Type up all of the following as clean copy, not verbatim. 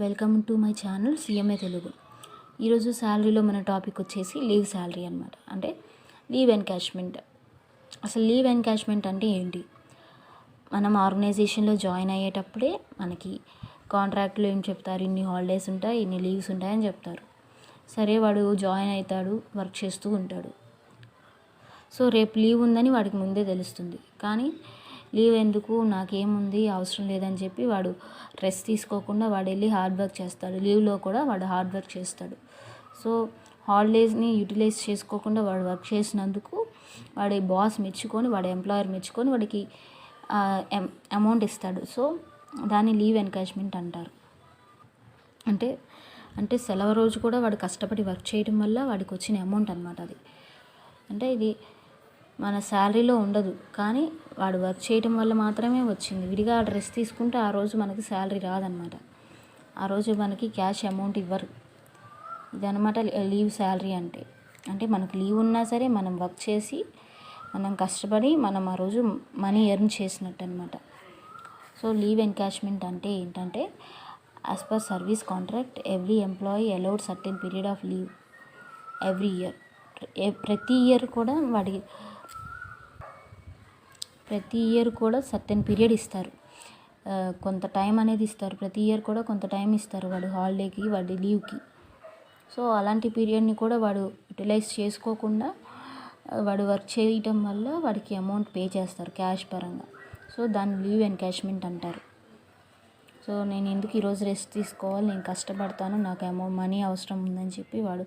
Welcome to my channel CMA Telugu. ఈరోజు శాలరీలో మన topic వచ్చేసి లీవ్ శాలరీ అనమాట. అంటే లీవ్ ఎన్కాష్మెంట్. అసలు లీవ్ ఎన్కాష్మెంట్ అంటే ఏంటి? మనం ఆర్గనైజేషన్లో జాయిన్ అయ్యేటప్పుడే మనకి కాంట్రాక్ట్లో ఏం చెప్తారు, ఇన్ని హాలిడేస్ ఉంటాయి, ఇన్ని లీవ్స్ ఉంటాయని చెప్తారు. సరే, వాడు జాయిన్ అవుతాడు, వర్క్ చేస్తూ ఉంటాడు. సో రేపు లీవ్ ఉందని వాడికి ముందే తెలుస్తుంది. కానీ లీవ్ ఎందుకు, నాకేముంది, అవసరం లేదని చెప్పి వాడు రెస్ట్ తీసుకోకుండా వాడు వెళ్ళి హార్డ్ వర్క్ చేస్తాడు. లీవ్లో కూడా వాడు హార్డ్ వర్క్ చేస్తాడు. సో హాలిడేస్ని యూటిలైజ్ చేసుకోకుండా వాడు వర్క్ చేసినందుకు వాడి బాస్ మెచ్చుకొని, వాడి ఎంప్లాయర్ మెచ్చుకొని వాడికి అమౌంట్ ఇస్తాడు. సో దాన్ని లీవ్ ఎన్కాష్మెంట్ అంటారు. అంటే సెలవు రోజు కూడా వాడు కష్టపడి వర్క్ చేయడం వల్ల వాడికి వచ్చిన అమౌంట్ అనమాట అది. అంటే ఇది మన శాలరీలో ఉండదు, కానీ వాడు వర్క్ చేయడం వల్ల మాత్రమే వచ్చింది. విడిగా డ్రెస్ తీసుకుంటే ఆ రోజు మనకి శాలరీ రాదనమాట. ఆ రోజు మనకి క్యాష్ అమౌంట్ ఇవ్వరు. ఇదనమాట లీవ్ శాలరీ అంటే మనకు లీవ్ ఉన్నా సరే మనం వర్క్ చేసి మనం కష్టపడి మనం ఆ రోజు మనీ ఎర్న్ చేసినట్టు అనమాట. సో లీవ్ ఎన్కాష్మెంట్ అంటే ఏంటంటే, as per service contract every employee allowed certain period of leave every year. ప్రతి ఇయర్ కూడా సర్టెన్ పీరియడ్ ఇస్తారు, కొంత టైం అనేది ఇస్తారు. ప్రతి ఇయర్ కూడా కొంత టైం ఇస్తారు వాడు హాలిడేకి, వాడి లీవ్కి. సో అలాంటి పీరియడ్ని కూడా వాడు యూటిలైజ్ చేసుకోకుండా వాడు వర్క్ చేయటం వల్ల వాడికి అమౌంట్ పే చేస్తారు క్యాష్ పరంగా. సో దాన్ని లీవ్ ఎన్కాష్మెంట్ అంటారు. సో నేను ఎందుకు ఈరోజు రెస్ట్ తీసుకోవాలి, నేను కష్టపడతాను, నాకు మనీ అవసరం ఉందని చెప్పి వాడు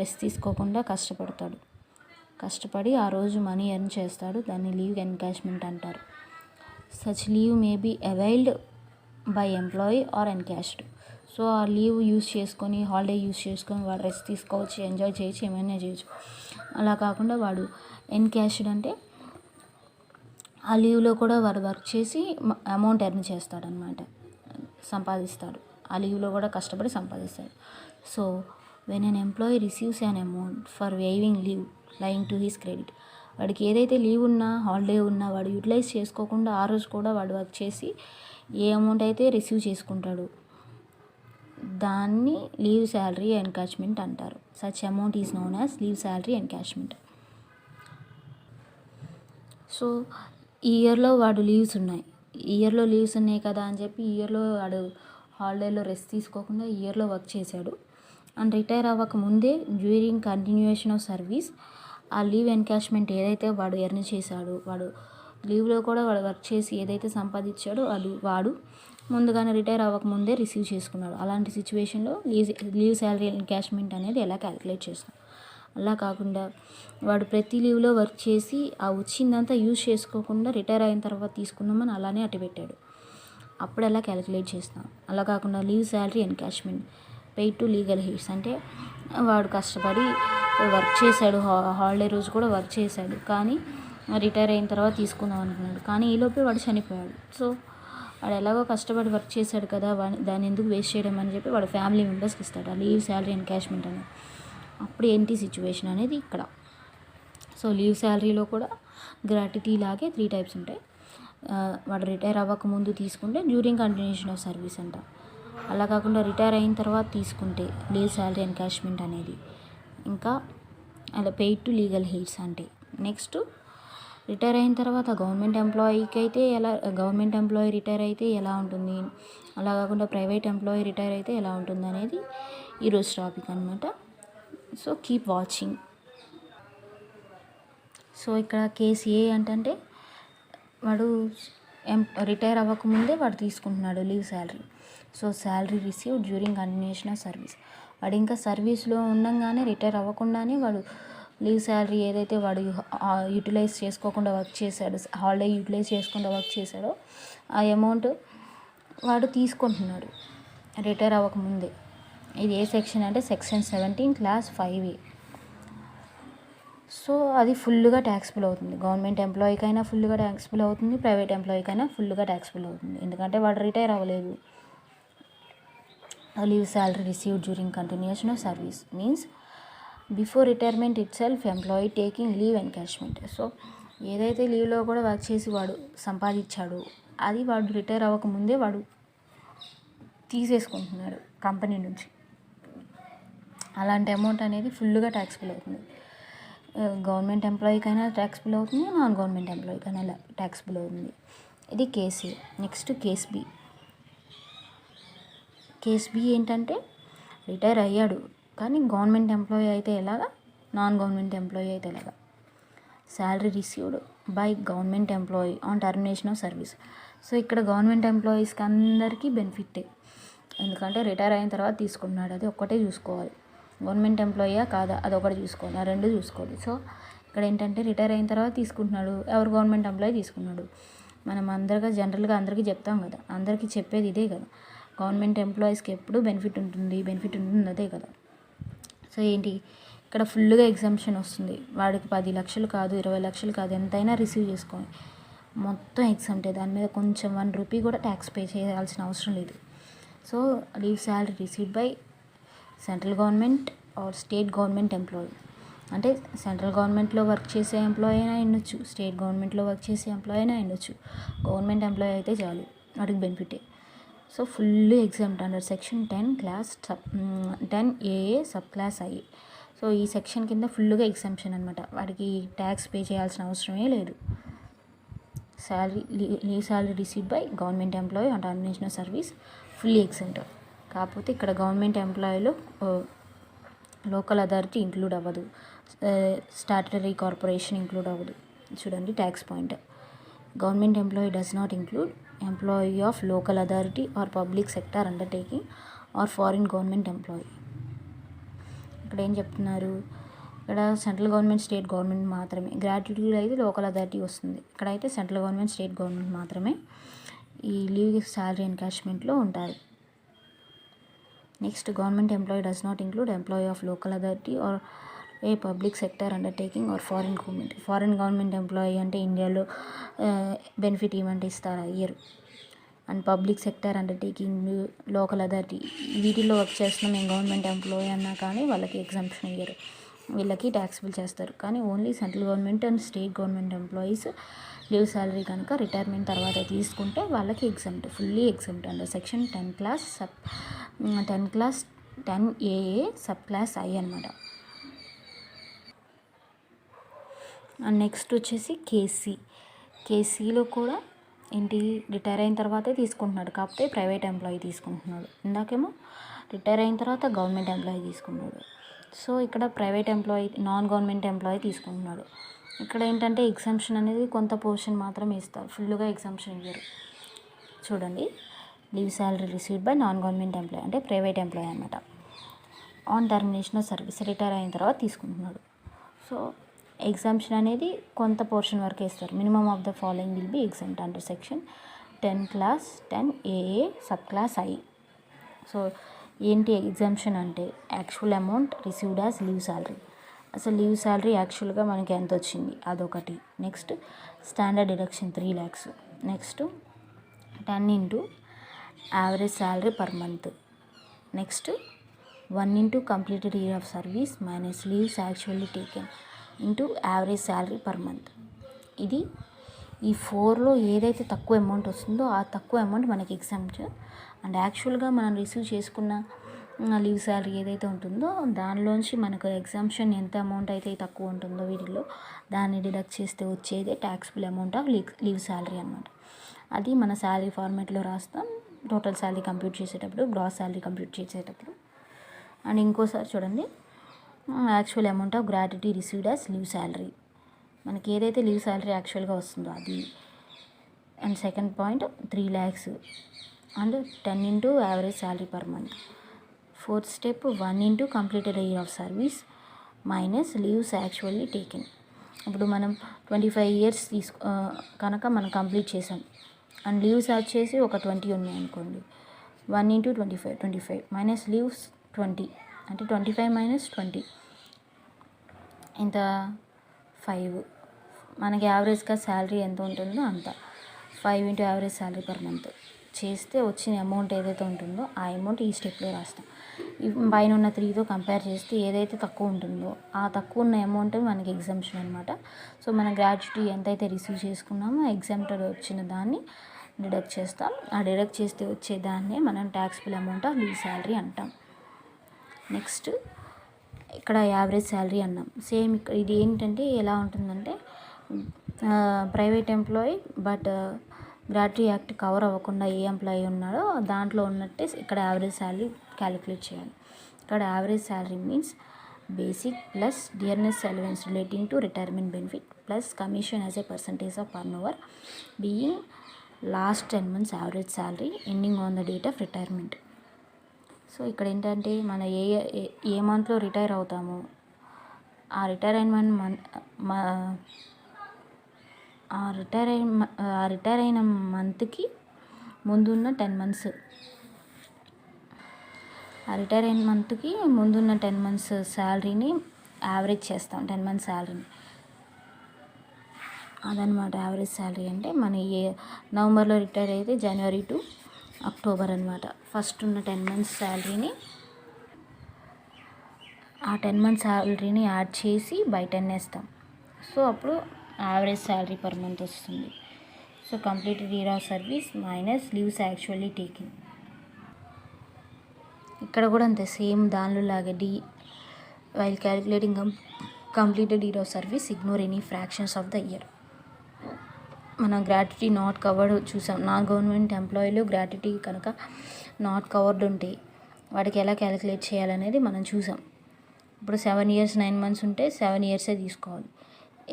రెస్ట్ తీసుకోకుండా కష్టపడి ఆ రోజు మనీ ఎర్న్ చేస్తాడు. దాన్ని లీవ్ ఎన్కాష్మెంట్ అంటారు. Such leave may be availed by employee or encashed. So ఆ లీవ్ యూస్ చేసుకొని, హాలిడే యూస్ చేసుకొని వాడు రెస్ట్ తీసుకోవచ్చు, ఎంజాయ్ చేయొచ్చు, ఏమైనా చేయొచ్చు. అలా కాకుండా వాడు ఎన్కాష్డ్ అంటే ఆ లీవ్లో కూడా వాడు వర్క్ చేసి అమౌంట్ ఎర్న్ చేస్తాడనమాట, సంపాదిస్తాడు. ఆ లీవ్లో కూడా కష్టపడి సంపాదిస్తాడు. So when an employee receives an amount for waiving leave lying to his credit, వాడికి ఏదైతే లీవ్ ఉన్నా, హాలిడే ఉన్నా వాడు యూటిలైజ్ చేసుకోకుండా ఆ రోజు కూడా వాడు వర్క్ చేసి ఏ అమౌంట్ అయితే రిసీవ్ చేసుకుంటాడు దాన్ని లీవ్ శాలరీ ఎన్కాష్మెంట్ అంటారు. Such amount is known as leave salary encashment. So ఈ ఇయర్లో వాడు లీవ్స్ ఉన్నాయి కదా అని చెప్పి ఇయర్లో వాడు హాలిడేలో రెస్ట్ తీసుకోకుండా ఇయర్లో వర్క్ చేశాడు అండ్ రిటైర్ అవ్వక ముందే డ్యూరింగ్ కంటిన్యూయేషన్ ఆఫ్ సర్వీస్ ఆ లీవ్ ఎన్కాష్మెంట్ ఏదైతే వాడు ఎర్న్ చేశాడో, వాడు లీవ్లో కూడా వాడు వర్క్ చేసి ఏదైతే సంపాదించాడో అది వాడు ముందుగానే రిటైర్ అవ్వక ముందే రిసీవ్ చేసుకున్నాడు. అలాంటి సిచ్యువేషన్లో లీవ్ శాలరీ ఎన్కాష్మెంట్ అనేది ఎలా క్యాలిక్యులేట్ చేస్తాం. అలా కాకుండా వాడు ప్రతి లీవ్లో వర్క్ చేసి ఆ వచ్చిందంతా యూజ్ చేసుకోకుండా రిటైర్ అయిన తర్వాత తీసుకున్నామని అలానే అట్టిపెట్టాడు, అప్పుడు ఎలా క్యాలిక్యులేట్ చేస్తాం. అలా కాకుండా leave salary encashment paid to legal hairs అంటే వాడు కష్టపడి వర్క్ చేశాడు, హాలిడే రోజు కూడా వర్క్ చేశాడు, కానీ రిటైర్ అయిన తర్వాత తీసుకుందాం అనుకున్నాడు, కానీ ఈలోపే వాడు చనిపోయాడు. సో వాడు ఎలాగో కష్టపడి వర్క్ చేశాడు కదా, దాన్ని ఎందుకు వేస్ట్ చేయడం అని చెప్పి వాడు ఫ్యామిలీ మెంబర్స్కి ఇస్తాడు ఆ లీవ్ శాలరీ ఎన్కాష్మెంట్ అనేది. అప్పుడు ఏంటి సిచ్యువేషన్ అనేది ఇక్కడ. సో లీవ్ శాలరీలో కూడా గ్రాట్యుటీ లాగే 3 టైప్స్ ఉంటాయి. వాడు రిటైర్ అవ్వక ముందు తీసుకుంటే డ్యూరింగ్ కంటిన్యూషన్ ఆఫ్ సర్వీస్ అంట. అలా కాకుండా రిటైర్ అయిన తర్వాత తీసుకుంటే లీవ్ శాలరీ ఎన్కాష్మెంట్ అనేది. ఇంకా అలా పెయిడ్ టు లీగల్ హెయిర్స్ అంటే. నెక్స్ట్ రిటైర్ అయిన తర్వాత గవర్నమెంట్ ఎంప్లాయీ రిటైర్ అయితే ఎలా ఉంటుంది, అలా కాకుండా ప్రైవేట్ ఎంప్లాయీ రిటైర్ అయితే ఎలా ఉంటుంది అనేది ఈరోజు టాపిక్ అనమాట. So keep watching. సో ఇక్కడ కేసు ఏ అంటే వాడు రిటైర్ అవ్వకముందే వాడు తీసుకుంటున్నాడు leave salary. So salary receive during continuation of service. వాడు ఇంకా సర్వీస్లో ఉండగానే రిటైర్ అవ్వకుండానే వాడు లీవ్ శాలరీ ఏదైతే వాడు యూటిలైజ్ చేసుకోకుండా వర్క్ చేశాడు, హాలిడే యూటిలైజ్ చేసుకుండా వర్క్ చేశాడో ఆ అమౌంట్ వాడు తీసుకుంటున్నాడు రిటైర్ అవ్వకముందే. ఇది ఏ సెక్షన్ అంటే సెక్షన్ 17 క్లాస్ 5A. సో అది ఫుల్గా ట్యాక్సిబుల్ అవుతుంది. గవర్నమెంట్ ఎంప్లాయీకైనా ఫుల్గా ట్యాక్సిబుల్ అవుతుంది, ప్రైవేట్ ఎంప్లాయీకైనా ఫుల్గా ట్యాక్సిబుల్ అవుతుంది, ఎందుకంటే వాడు రిటైర్ అవ్వలేదు. Leave salary received during continuation of service means before retirement it self employee taking leave encashment. So ఏదైతే లీవ్లో కూడా వర్క్ చేసి వాడు సంపాదించాడో అది వాడు రిటైర్ అవ్వకముందే వాడు తీసేసుకుంటున్నాడు కంపెనీ నుంచి. అలాంటి అమౌంట్ అనేది ఫుల్గా ట్యాక్సిబుల్ అవుతుంది. గవర్నమెంట్ ఎంప్లాయీకైనా ట్యాక్సిబుల్ అవుతుంది, నాన్ గవర్నమెంట్ ఎంప్లాయీకైనా ట్యాక్సిబుల్ అవుతుంది. ఇది case A. Next case B. Case B ఏంటంటే రిటైర్ అయ్యాడు కానీ గవర్నమెంట్ ఎంప్లాయీ అయితే ఎలాగా, నాన్ గవర్నమెంట్ ఎంప్లాయీ అయితే ఎలాగా. Salary received by government employee on termination of service. So ఇక్కడ గవర్నమెంట్ ఎంప్లాయీస్కి అందరికీ బెనిఫిటే, ఎందుకంటే రిటైర్ అయిన తర్వాత తీసుకున్నాడు, అది ఒక్కటే చూసుకోవాలి. గవర్నమెంట్ ఎంప్లాయీయా కాదా అది ఒకటి చూసుకోవాలి, ఆ రెండు చూసుకోవాలి. సో ఇక్కడ ఏంటంటే రిటైర్ అయిన తర్వాత తీసుకుంటున్నాడు, ఎవరు గవర్నమెంట్ ఎంప్లాయీ తీసుకున్నాడు. మనం జనరల్గా అందరికీ చెప్తాం కదా, అందరికీ చెప్పేది ఇదే కదా, గవర్నమెంట్ ఎంప్లాయీస్కి ఎప్పుడు బెనిఫిట్ ఉంటుంది అదే కదా. సో ఏంటి ఇక్కడ ఫుల్గా ఎగ్జామ్షన్ వస్తుంది, వాడికి 10 లక్షలు కాదు 20 లక్షలు కాదు ఎంతైనా రిసీవ్ చేసుకోండి, మొత్తం ఎగ్జామ్టే, దాని మీద కొంచెం 1 రూపీ కూడా ట్యాక్స్ పే చేయాల్సిన అవసరం లేదు. So leave salary received by central government or state government employee, అంటే సెంట్రల్ గవర్నమెంట్లో వర్క్ చేసే ఎంప్లాయీ అయినా ఉండొచ్చు, స్టేట్ గవర్నమెంట్లో వర్క్ చేసే ఎంప్లాయీ అయినా ఉండొచ్చు, గవర్నమెంట్ ఎంప్లాయీ అయితే చాలు, వాడికి బెనిఫిటే. So full exempt under section 10AA sub clause I. So ఈ సెక్షన్ కింద ఫుల్గా ఎగ్జామ్షన్ అనమాట, వాడికి ట్యాక్స్ పే చేయాల్సిన అవసరమే లేదు. Leave salary received by government employee on termination of service fully exempt. కాకపోతే ఇక్కడ గవర్నమెంట్ ఎంప్లాయీలో లోకల్ అథారిటీ ఇంక్లూడ్ అవ్వదు, స్టాట్యుటరీ కార్పొరేషన్ ఇంక్లూడ్ అవ్వదు. చూడండి tax point, government employee does not include employee of local authority or public sector undertaking or foreign government employee. ఇక్కడ ఏం చెప్తున్నారు, ఇక్కడ సెంట్రల్ గవర్నమెంట్ స్టేట్ గవర్నమెంట్ మాత్రమే, గ్రాట్యుటీ అయితే లోకల్ అథారిటీ వస్తుంది, ఇక్కడైతే సెంట్రల్ గవర్నమెంట్ స్టేట్ గవర్నమెంట్ మాత్రమే ఈ లీవ్ శాలరీ ఎన్కాష్మెంట్లో ఉంటారు. Next government employee does not include employee of local authority or a public sector undertaking or foreign government. Foreign government employee అంటే ఇండియాలో బెనిఫిట్ ఇవ్వమంటే ఇస్తారా, ఇయ్యరు. And public sector undertaking, local authority, వీటిల్లో వర్క్ చేస్తున్న మేము గవర్నమెంట్ ఎంప్లాయీ అన్నా కానీ వాళ్ళకి ఎగ్జామ్షన్ ఇయ్యరు, వీళ్ళకి ట్యాక్సిబుల్ చేస్తారు. కానీ only central government and state government employees leave salary కనుక రిటైర్మెంట్ తర్వాత తీసుకుంటే వాళ్ళకి exempt, fully exempt under section 10AA sub clause I అనమాట. అండ్ నెక్స్ట్ వచ్చేసి కేసీలో కూడా ఏంటి రిటైర్ అయిన తర్వాతే తీసుకుంటున్నాడు, కాకపోతే ప్రైవేట్ ఎంప్లాయీ తీసుకుంటున్నాడు, ఇందాకేమో రిటైర్ అయిన తర్వాత గవర్నమెంట్ ఎంప్లాయీ తీసుకున్నాడు. సో ఇక్కడ private employee non government employee తీసుకుంటున్నాడు. ఇక్కడ ఏంటంటే ఎగ్జామ్షన్ అనేది కొంత పోర్షన్ మాత్రమే ఇస్తారు, ఫుల్గా ఎగ్జామ్షన్ ఇవ్వరు. చూడండి leave salary received by non government employee అంటే ప్రైవేట్ ఎంప్లాయీ అనమాట, on termination of service retire అయిన తర్వాత తీసుకుంటున్నాడు. సో ఎగ్జామ్షన్ అనేది కొంత పోర్షన్ వరకు ఇస్తారు. Minimum of the following will be exempt under section 10AA sub clause I. So ఏంటి ఎగ్జామ్షన్ అంటే actual amount received as leave salary, అసలు లీవ్ శాలరీ యాక్చువల్గా మనకి ఎంత వచ్చింది అదొకటి. Next standard deduction 3 lakhs. Next 10 into average salary per month. Next 1 into completed year of service minus leaves actually taken into average salary per month. ఇది ఈ 4లో ఏదైతే తక్కువ అమౌంట్ వస్తుందో ఆ తక్కువ అమౌంట్ మనకి ఎగ్జామ్ట్. అండ్ యాక్చువల్గా మనం రిసీవ్ చేసుకున్న లీవ్ శాలరీ ఏదైతే ఉంటుందో దానిలోంచి మనకు ఎగ్జామ్షన్ ఎంత అమౌంట్ అయితే తక్కువ ఉంటుందో వీటిలో దాన్ని డిడక్ట్ చేస్తే వచ్చేదే taxable amount of leave salary అనమాట. అది మన శాలరీ ఫార్మేట్లో రాస్తాం టోటల్ శాలరీ కంప్యూట్ చేసేటప్పుడు, గ్రాస్ శాలరీ కంప్యూట్ చేసేటప్పుడు. అండ్ ఇంకోసారి చూడండి actual amount of gratuity received as leave salary, మనకి ఏదైతే లీవ్ శాలరీ యాక్చువల్గా వస్తుందో అది. And second point 3 lakhs and 10 into average salary per month. Fourth step 1 into completed year of service minus leaves actually taken. ఇప్పుడు మనం 25 years కనుక మనం complete చేసాం అండ్ లీవ్స్ వచ్చేసి ఒక 20 ఉన్నాయి అనుకోండి, 1 into 25 మైనస్ లీవ్స్ 20 అంటే 25 minus 20 ఇంత 5. మనకి యావరేజ్గా శాలరీ ఎంత ఉంటుందో అంత 5 into average salary per month చేస్తే వచ్చిన అమౌంట్ ఏదైతే ఉంటుందో ఆ అమౌంట్ ఈ స్టెప్లో రాస్తాం. పైన ఉన్న 3తో కంపేర్ చేస్తే ఏదైతే తక్కువ ఉంటుందో ఆ తక్కువ ఉన్న అమౌంట్ మనకి ఎగ్జామ్షన్ అనమాట. సో మన గ్రాట్యుటీ ఎంతైతే రిసీవ్ చేసుకున్నామో ఎగ్జామ్టర్ వచ్చిన దాన్ని డిడక్ట్ చేస్తాం. ఆ డిడక్ట్ చేస్తే వచ్చేదాన్నే మనం taxable amount of leave salary అంటాం. నెక్స్ట్ ఇక్కడ యావరేజ్ శాలరీ అన్నాం. సేమ్ ఇక్కడ ఇది ఏంటంటే ఎలా ఉంటుందంటే private employee but gratuity act cover అవ్వకుండా ఏ ఎంప్లాయీ ఉన్నాడో దాంట్లో ఉన్నట్టే ఇక్కడ యావరేజ్ శాలరీ క్యాలిక్యులేట్ చేయాలి. ఇక్కడ average salary means basic plus dearness allowance relating to retirement benefit plus commission as a percentage of turn over being last 10 months average salary ending on the date of retirement. So ఇక్కడ ఏంటంటే మన ఏ మంత్లో retire అవుతామో ఆ retire అయిన మంత్కి ముందున్న 10 months ఆ రిటైర్ అయిన మంత్కి ముందున్న 10 months శాలరీని యావరేజ్ చేస్తాం. 10 months శాలరీని అదనమాట యావరేజ్ శాలరీ అంటే. మన నవంబర్లో రిటైర్ అయితే జనవరి టు అక్టోబర్ అనమాట. ఫస్ట్ ఉన్న 10 months శాలరీని ఆ 10 months శాలరీని యాడ్ చేసి బై 10 వేస్తాం. సో అప్పుడు యావరేజ్ శాలరీ పర్ మంత్ వస్తుంది. So completed year of service minus leaves actually taking. ఇక్కడ కూడా అంతే సేమ్ దానిలో లాగే while calculating completed year of service ignore any fractions of the year. మనం గ్రాట్యుటీ నాట్ కవర్డ్ చూసాం. నాన్ గవర్నమెంట్ ఎంప్లాయీలు గ్రాట్యుటీ కనుక not covered ఉంటే వాటికి ఎలా క్యాలిక్యులేట్ చేయాలనేది మనం చూసాం. ఇప్పుడు 7 years 9 months ఉంటే 7 years తీసుకోవాలి.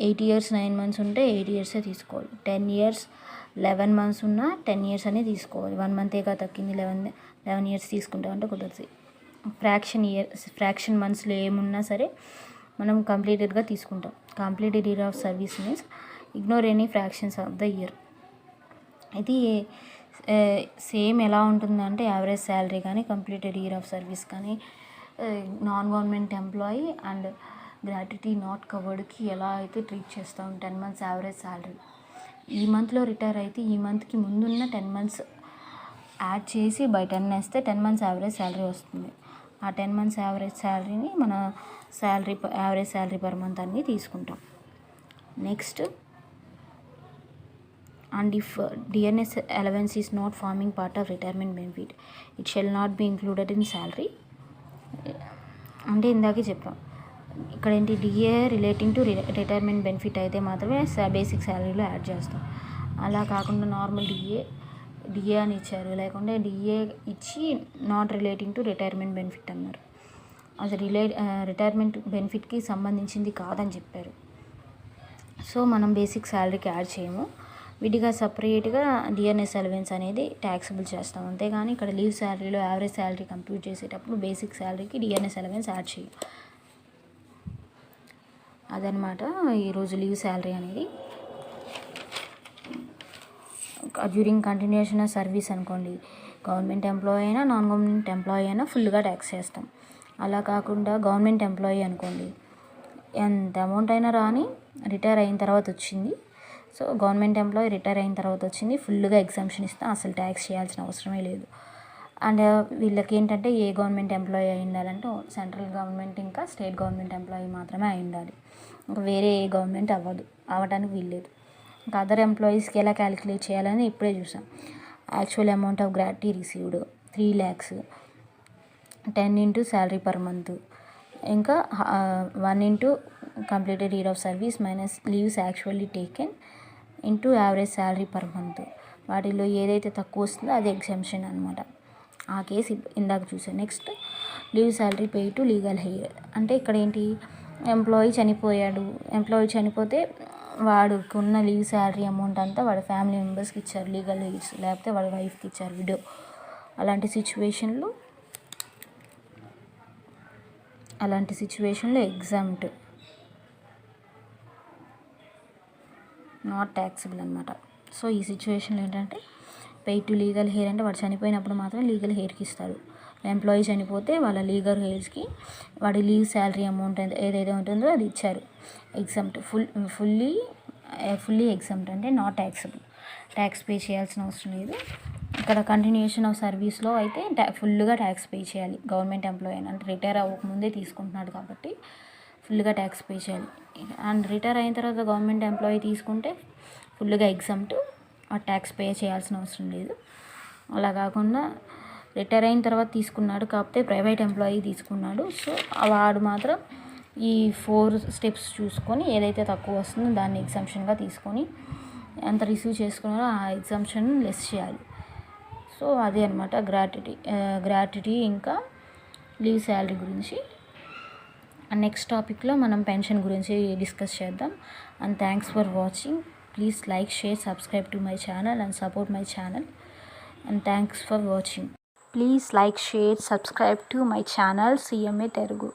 8 years 9 months ఉంటే 8 years తీసుకోవాలి. 10 years 11 months ఉన్నా 10 years అనే తీసుకోవాలి. 1 monthగా తగ్గింది 11 years తీసుకుంటామంటే కుదరదు. ఫ్రాక్షన్ మంత్స్లో ఏమున్నా సరే మనం కంప్లీటెడ్గా తీసుకుంటాం. Completed year of service means ignore any fractions of the year. ఇది సేమ్ ఎలా ఉంటుందంటే యావరేజ్ శాలరీ కానీ కంప్లీటెడ్ ఇయర్ ఆఫ్ సర్వీస్ కానీ non government employee and gratuity not కవర్డ్కి ఎలా అయితే ట్రీట్ చేస్తాం. 10 months యావరేజ్ శాలరీ ఈ మంత్లో రిటైర్ అయితే ఈ మంత్కి ముందున్న 10 months యాడ్ చేసి బై 10 వేస్తే 10 months యావరేజ్ శాలరీ వస్తుంది. ఆ 10 months యావరేజ్ శాలరీని మన యావరేజ్ శాలరీ పర్ మంత్ అన్నీ తీసుకుంటాం. Next and if DNS allowance is not forming part of retirement benefit it shall not be included in salary. అంటే ఇందాకే చెప్పాం ఇక్కడ ఏంటి DA relating to retirement benefit అయితే మాత్రమే బేసిక్ శాలరీలో యాడ్ చేస్తాం. అలా కాకుండా నార్మల్ డిఏ అని ఇచ్చారు, లేకుంటే డిఏ ఇచ్చి not relating to retirement benefit అన్నారు. అది రిటైర్మెంట్ బెనిఫిట్కి సంబంధించింది కాదని చెప్పారు. సో మనం బేసిక్ శాలరీకి యాడ్ చేయము, విడిగా సపరేట్గా డిఎన్ఎస్ అలవెన్స్ అనేది ట్యాక్సిబుల్ చేస్తాం. అంతేగాని ఇక్కడ లీవ్ శాలరీలో యావరేజ్ శాలరీ కంప్యూట్ చేసేటప్పుడు బేసిక్ శాలరీకి డిఎన్ఎస్ అలవెన్స్ యాడ్ చేయం. అదనమాట ఈరోజు లీవ్ శాలరీ అనేది. డ్యూరింగ్ కంటిన్యూషన్ ఆఫ్ సర్వీస్ అనుకోండి, గవర్నమెంట్ ఎంప్లాయీ అయినా నాన్ గవర్నమెంట్ ఎంప్లాయీ అయినా ఫుల్గా ట్యాక్స్ చేస్తాం. అలా కాకుండా గవర్నమెంట్ ఎంప్లాయీ అనుకోండి, ఎంత అమౌంట్ అయినా రాని రిటైర్ అయిన తర్వాత వచ్చింది, సో గవర్నమెంట్ ఎంప్లాయీ రిటైర్ అయిన తర్వాత వచ్చింది ఫుల్గా ఎగ్జామ్షన్ ఇస్తాం, అసలు ట్యాక్స్ చేయాల్సిన అవసరమే లేదు. అండ్ వీళ్ళకి ఏంటంటే ఏ గవర్నమెంట్ ఎంప్లాయీ అయి ఉండాలంటే సెంట్రల్ గవర్నమెంట్ ఇంకా స్టేట్ గవర్నమెంట్ ఎంప్లాయీ మాత్రమే అయి ఉండాలి, ఇంకా వేరే ఏ గవర్నమెంట్ అవ్వడానికి వీల్లేదు. ఇంకా అదర్ ఎంప్లాయీస్కి ఎలా క్యాలిక్యులేట్ చేయాలని ఇప్పుడే చూసాం. Actual amount of gratuity received 3 lakhs, 10 into salary per month, ఇంకా 1 into completed year of service minus leaves actually taken into average salary per month. వాటిలో ఏదైతే తక్కువ వస్తుందో అది ఎగ్జామ్షన్ అనమాట. ఆ కేసు ఇందాక చూసాను. Next leave salary pay to legal heir అంటే ఇక్కడ ఏంటి, ఎంప్లాయీ చనిపోతే వాడికి ఉన్న లీవ్ శాలరీ అమౌంట్ అంతా వాడి ఫ్యామిలీ మెంబర్స్కి ఇచ్చారు లీగల్ హెయిర్స్, లేకపోతే వాడి వైఫ్కి ఇచ్చారు విడో. అలాంటి సిచ్యువేషన్లో ఎగ్జామ్ట్ నాట్ ట్యాక్సిబుల్ అనమాట. సో ఈ సిచ్యువేషన్లో ఏంటంటే పే టు లీగల్ హెయిర్ అంటే వాడు చనిపోయినప్పుడు మాత్రం లీగల్ హెయిర్కి ఇస్తారు. ఎంప్లాయీ చనిపోతే వాళ్ళ లీగల్ హెయిర్స్కి వాడి లీవ్ శాలరీ అమౌంట్ ఏదైతే ఉంటుందో అది ఇచ్చారు. ఎగ్జామ్ట్ ఫుల్లీ ఎగ్జామ్ట్ అంటే నాట్ ట్యాక్సిబుల్, ట్యాక్స్ పే చేయాల్సిన అవసరం లేదు. ఇక్కడ కంటిన్యూషన్ ఆఫ్ సర్వీస్లో అయితే ఫుల్గా ట్యాక్స్ పే చేయాలి. గవర్నమెంట్ ఎంప్లాయీ అంటే రిటైర్ అవ్వకముందే తీసుకుంటున్నాడు కాబట్టి ఫుల్గా ట్యాక్స్ పే చేయాలి. అండ్ రిటైర్ అయిన తర్వాత గవర్నమెంట్ ఎంప్లాయీ తీసుకుంటే ఫుల్గా ఎగ్జామ్ట్, ఆ ట్యాక్స్ పే చేయాల్సిన అవసరం లేదు. అలా కాకుండా రిటైర్ అయిన తర్వాత తీసుకున్నాడు, కాకపోతే ప్రైవేట్ ఎంప్లాయీ తీసుకున్నాడు. సో వాడు మాత్రం ఈ 4 స్టెప్స్ చూసుకొని ఏదైతే తక్కువ వస్తుందో దాన్ని ఎగ్జామ్షన్గా తీసుకొని ఎంత రిసీవ్ చేసుకున్నారో ఆ ఎగ్జామ్షన్ లెస్ చేయాలి. సో అదే అనమాట గ్రాట్యుటీ ఇంకా లీవ్ శాలరీ గురించి. నెక్స్ట్ టాపిక్లో మనం పెన్షన్ గురించి డిస్కస్ చేద్దాం. And thanks for watching. Please like, share, subscribe to my channel and support my channel. And thanks for watching. Please like, share, subscribe to my channel CMA Telugu.